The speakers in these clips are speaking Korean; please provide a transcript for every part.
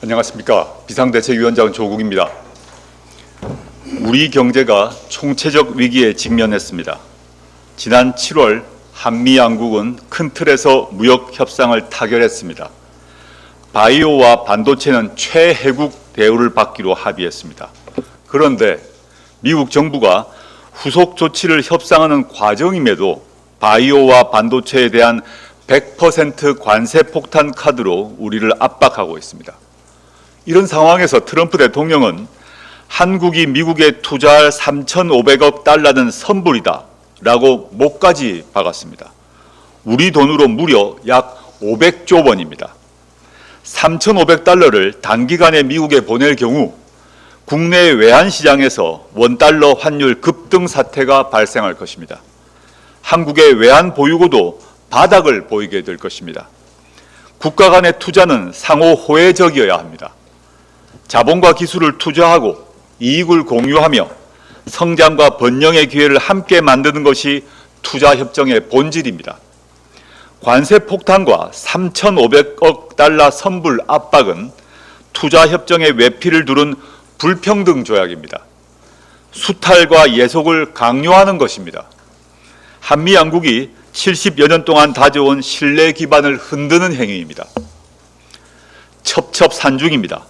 안녕하십니까. 비상대책위원장 조국입니다. 우리 경제가 총체적 위기에 직면했습니다. 지난 7월 한미양국은 큰 틀에서 무역 협상을 타결했습니다. 바이오와 반도체는 최혜국 대우를 받기로 합의했습니다. 그런데 미국 정부가 후속 조치를 협상하는 과정임에도 바이오와 반도체에 대한 100% 관세 폭탄 카드로 우리를 압박하고 있습니다. 이런 상황에서 트럼프 대통령은 한국이 미국에 투자할 3,500억 달러는 선불이다 라고 목까지 박았습니다. 우리 돈으로 무려 약 500조 원입니다. 3,500달러를 단기간에 미국에 보낼 경우 국내 외환시장에서 원달러 환율 급등 사태가 발생할 것입니다. 한국의 외환 보유고도 바닥을 보이게 될 것입니다. 국가 간의 투자는 상호 호혜적이어야 합니다. 자본과 기술을 투자하고 이익을 공유하며 성장과 번영의 기회를 함께 만드는 것이 투자협정의 본질입니다. 관세 폭탄과 3,500억 달러 선불 압박은 투자협정의 외피를 두른 불평등 조약입니다. 수탈과 예속을 강요하는 것입니다. 한미양국이 70여 년 동안 다져온 신뢰 기반을 흔드는 행위입니다. 첩첩산중입니다.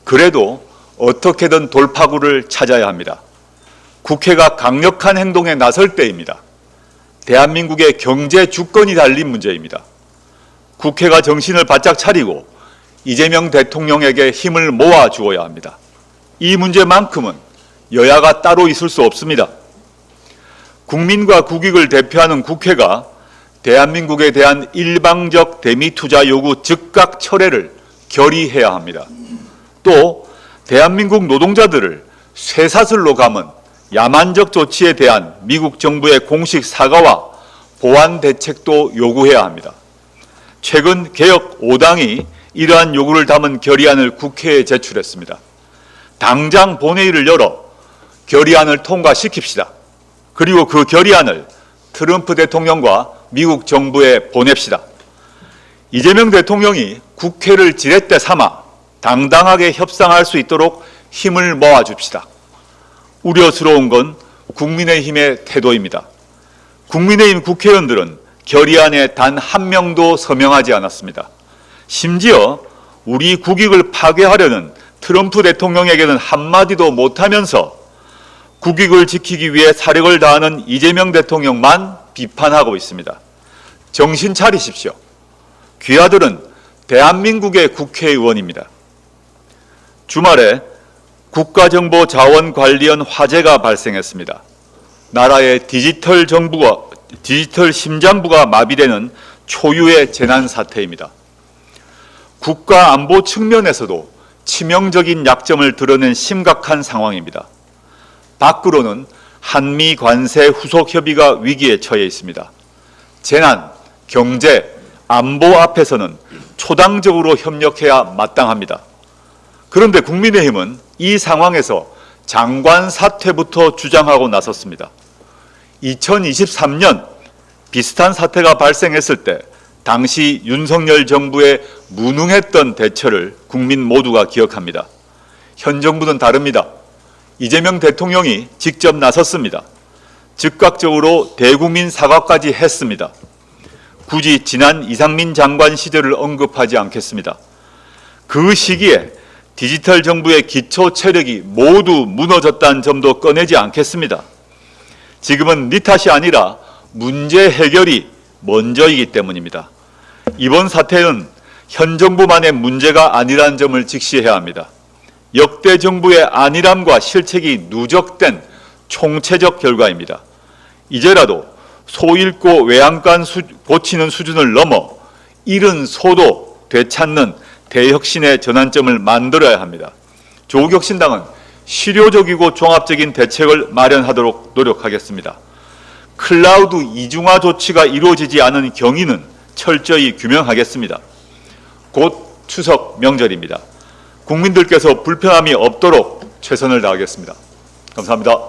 그래도 어떻게든 돌파구를 찾아야 합니다. 국회가 강력한 행동에 나설 때입니다. 대한민국의 경제 주권이 달린 문제입니다. 국회가 정신을 바짝 차리고 이재명 대통령에게 힘을 모아 주어야 합니다. 이 문제만큼은 여야가 따로 있을 수 없습니다. 국민과 국익을 대표하는 국회가 대한민국에 대한 일방적 대미 투자 요구 즉각 철회를 결의해야 합니다. 또 대한민국 노동자들을 쇠사슬로 감은 야만적 조치에 대한 미국 정부의 공식 사과와 보완 대책도 요구해야 합니다. 최근 개혁 5당이 이러한 요구를 담은 결의안을 국회에 제출했습니다. 당장 본회의를 열어 결의안을 통과시킵시다. 그리고 그 결의안을 트럼프 대통령과 미국 정부에 보냅시다. 이재명 대통령이 국회를 지렛대 삼아 당당하게 협상할 수 있도록 힘을 모아줍시다. 우려스러운 건 국민의힘의 태도입니다. 국민의힘 국회의원들은 결의안에 단 한 명도 서명하지 않았습니다. 심지어 우리 국익을 파괴하려는 트럼프 대통령에게는 한마디도 못하면서 국익을 지키기 위해 사력을 다하는 이재명 대통령만 비판하고 있습니다. 정신 차리십시오. 귀하들은 대한민국의 국회의원입니다. 주말에 국가정보자원관리원 화재가 발생했습니다. 나라의 디지털 심장부가 마비되는 초유의 재난 사태입니다. 국가 안보 측면에서도 치명적인 약점을 드러낸 심각한 상황입니다. 밖으로는 한미 관세 후속 협의가 위기에 처해 있습니다. 재난, 경제, 안보 앞에서는 초당적으로 협력해야 마땅합니다. 그런데 국민의힘은 이 상황에서 장관 사퇴부터 주장하고 나섰습니다. 2023년 비슷한 사태가 발생했을 때 당시 윤석열 정부의 무능했던 대처를 국민 모두가 기억합니다. 현 정부는 다릅니다. 이재명 대통령이 직접 나섰습니다. 즉각적으로 대국민 사과까지 했습니다. 굳이 지난 이상민 장관 시절을 언급하지 않겠습니다. 그 시기에 디지털 정부의 기초 체력이 모두 무너졌다는 점도 꺼내지 않겠습니다. 지금은 네 탓이 아니라 문제 해결이 먼저이기 때문입니다. 이번 사태는 현 정부만의 문제가 아니라는 점을 직시해야 합니다. 역대 정부의 안일함과 실책이 누적된 총체적 결과입니다. 이제라도 소 잃고 외양간 고치는 수준을 넘어 잃은 소도 되찾는 대혁신의 전환점을 만들어야 합니다. 조국혁신당은 실효적이고 종합적인 대책을 마련하도록 노력하겠습니다. 클라우드 이중화 조치가 이루어지지 않은 경위는 철저히 규명하겠습니다. 곧 추석 명절입니다. 국민들께서 불편함이 없도록 최선을 다하겠습니다. 감사합니다.